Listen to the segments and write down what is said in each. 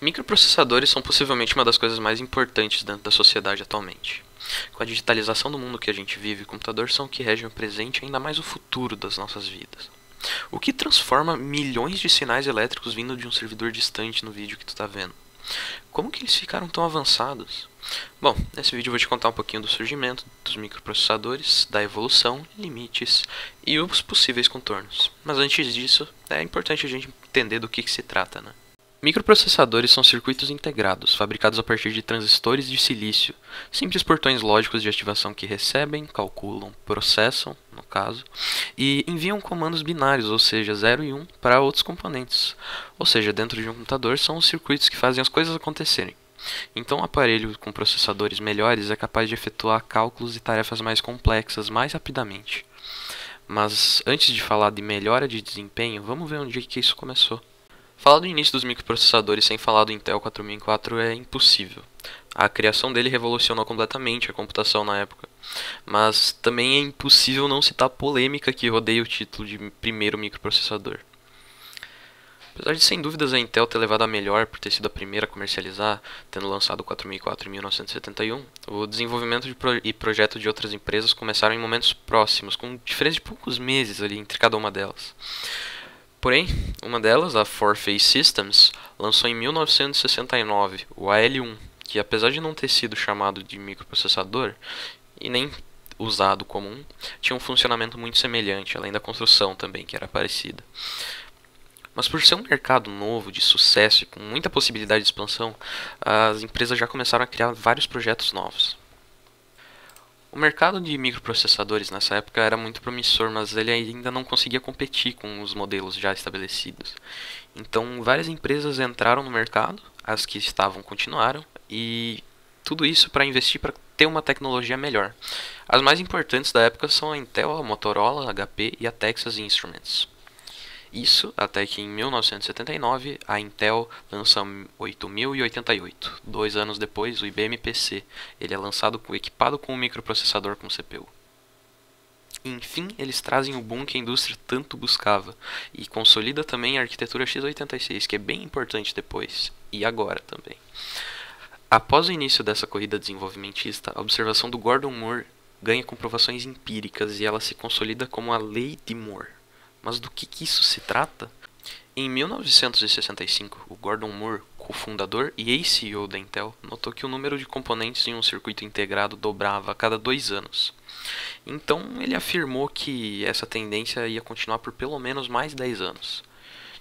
Microprocessadores são possivelmente uma das coisas mais importantes dentro da sociedade atualmente. Com a digitalização do mundo que a gente vive, computadores são o que regem o presente e ainda mais o futuro das nossas vidas. O que transforma milhões de sinais elétricos vindo de um servidor distante no vídeo que tu está vendo. Como que eles ficaram tão avançados? Bom, nesse vídeo eu vou te contar um pouquinho do surgimento dos microprocessadores, da evolução, limites e os possíveis contornos. Mas antes disso, é importante a gente entender do que se trata, né? Microprocessadores são circuitos integrados, fabricados a partir de transistores de silício, simples portões lógicos de ativação que recebem, calculam, processam, no caso, e enviam comandos binários, ou seja, 0 e 1, para outros componentes. Ou seja, dentro de um computador são os circuitos que fazem as coisas acontecerem. Então um aparelho com processadores melhores é capaz de efetuar cálculos e tarefas mais complexas mais rapidamente. Mas antes de falar de melhora de desempenho, vamos ver onde que isso começou. Falar do início dos microprocessadores sem falar do Intel 4004 é impossível. A criação dele revolucionou completamente a computação na época. Mas também é impossível não citar a polêmica que rodeia o título de primeiro microprocessador. Apesar de sem dúvidas a Intel ter levado a melhor por ter sido a primeira a comercializar, tendo lançado o 4004 em 1971, o desenvolvimento e projeto de outras empresas começaram em momentos próximos, com diferença de poucos meses ali entre cada uma delas. Porém, uma delas, a Four-Phase Systems, lançou em 1969 o AL1, que apesar de não ter sido chamado de microprocessador e nem usado como um, tinha um funcionamento muito semelhante, além da construção também, que era parecida. Mas por ser um mercado novo, de sucesso e com muita possibilidade de expansão, as empresas já começaram a criar vários projetos novos. O mercado de microprocessadores nessa época era muito promissor, mas ele ainda não conseguia competir com os modelos já estabelecidos. Então, várias empresas entraram no mercado, as que estavam continuaram, e tudo isso para investir para ter uma tecnologia melhor. As mais importantes da época são a Intel, a Motorola, a HP e a Texas Instruments. Isso até que em 1979 a Intel lança o 8088. 2 anos depois, o IBM PC. Ele é lançado equipado com um microprocessador com CPU. Enfim, eles trazem o boom que a indústria tanto buscava e consolida também a arquitetura x86, que é bem importante depois e agora também. Após o início dessa corrida desenvolvimentista, a observação do Gordon Moore ganha comprovações empíricas e ela se consolida como a Lei de Moore. Mas do que isso se trata? Em 1965, o Gordon Moore, cofundador e ex-CEO da Intel, notou que o número de componentes em um circuito integrado dobrava a cada 2 anos. Então ele afirmou que essa tendência ia continuar por pelo menos mais 10 anos.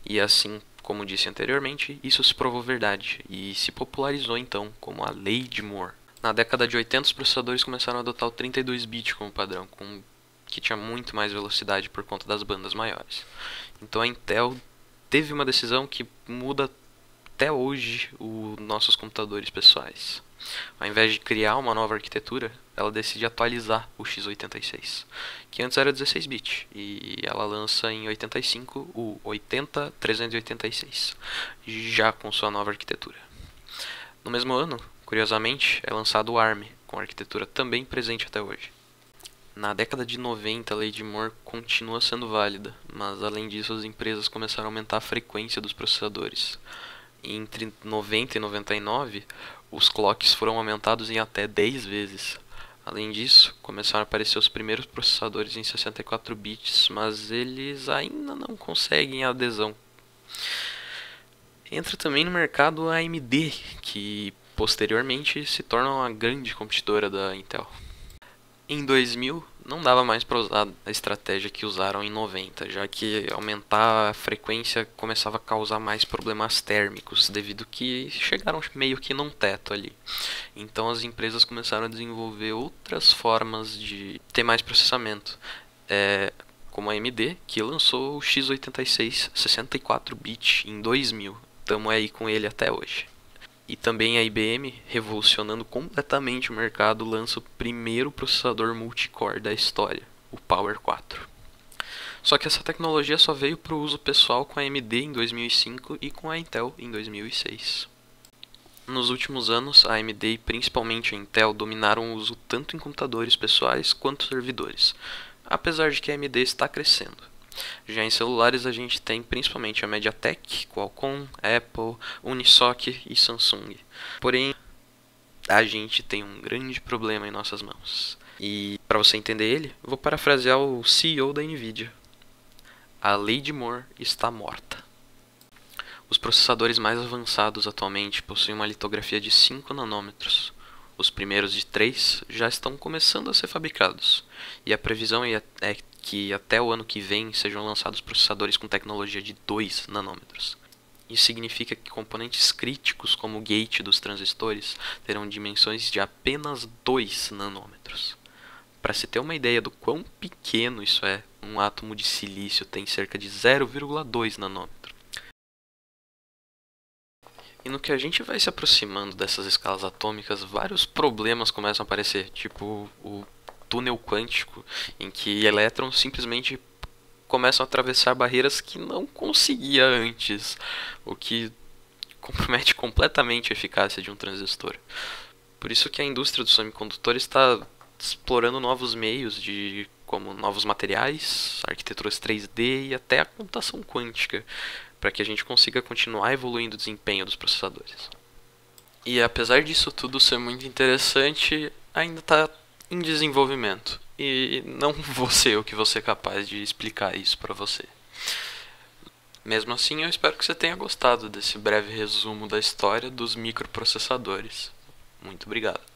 E assim, como disse anteriormente, isso se provou verdade e se popularizou então como a Lei de Moore. Na década de 80, os processadores começaram a adotar o 32-bit como padrão, que tinha muito mais velocidade por conta das bandas maiores. Então a Intel teve uma decisão que muda até hoje os nossos computadores pessoais. Ao invés de criar uma nova arquitetura, ela decide atualizar o x86, que antes era 16-bit, e ela lança em 85 o 80386, já com sua nova arquitetura. No mesmo ano, curiosamente, é lançado o ARM, com arquitetura também presente até hoje. Na década de 90, a Lei de Moore continua sendo válida, mas além disso as empresas começaram a aumentar a frequência dos processadores. Entre 90 e 99, os clocks foram aumentados em até 10 vezes. Além disso, começaram a aparecer os primeiros processadores em 64 bits, mas eles ainda não conseguem adesão. Entra também no mercado a AMD, que posteriormente se torna uma grande competidora da Intel. Em 2000, não dava mais para usar a estratégia que usaram em 90, já que aumentar a frequência começava a causar mais problemas térmicos, devido que chegaram meio que num teto ali. Então as empresas começaram a desenvolver outras formas de ter mais processamento, como a AMD, que lançou o x86 64-bit em 2000. Estamos aí com ele até hoje. E também a IBM, revolucionando completamente o mercado, lança o primeiro processador multicore da história, o Power 4. Só que essa tecnologia só veio para o uso pessoal com a AMD em 2005 e com a Intel em 2006. Nos últimos anos, a AMD e principalmente a Intel dominaram o uso tanto em computadores pessoais quanto servidores, apesar de que a AMD está crescendo. Já em celulares a gente tem principalmente a MediaTek, Qualcomm, Apple, Unisoc e Samsung. Porém, a gente tem um grande problema em nossas mãos. E para você entender ele, vou parafrasear o CEO da Nvidia. A Lady Moore está morta. Os processadores mais avançados atualmente possuem uma litografia de 5 nanômetros. Os primeiros de 3 já estão começando a ser fabricados, e a previsão é que até o ano que vem sejam lançados processadores com tecnologia de 2 nanômetros. Isso significa que componentes críticos como o gate dos transistores terão dimensões de apenas 2 nanômetros. Para se ter uma ideia do quão pequeno isso é, um átomo de silício tem cerca de 0,2 nanômetro. E no que a gente vai se aproximando dessas escalas atômicas, vários problemas começam a aparecer, tipo o túnel quântico, em que elétrons simplesmente começam a atravessar barreiras que não conseguia antes, o que compromete completamente a eficácia de um transistor. Por isso que a indústria dos semicondutores está explorando novos meios como novos materiais, arquiteturas 3D e até a computação quântica, para que a gente consiga continuar evoluindo o desempenho dos processadores. E apesar disso tudo ser muito interessante, ainda está em desenvolvimento. E não vou ser eu que vou ser capaz de explicar isso para você. Mesmo assim, eu espero que você tenha gostado desse breve resumo da história dos microprocessadores. Muito obrigado.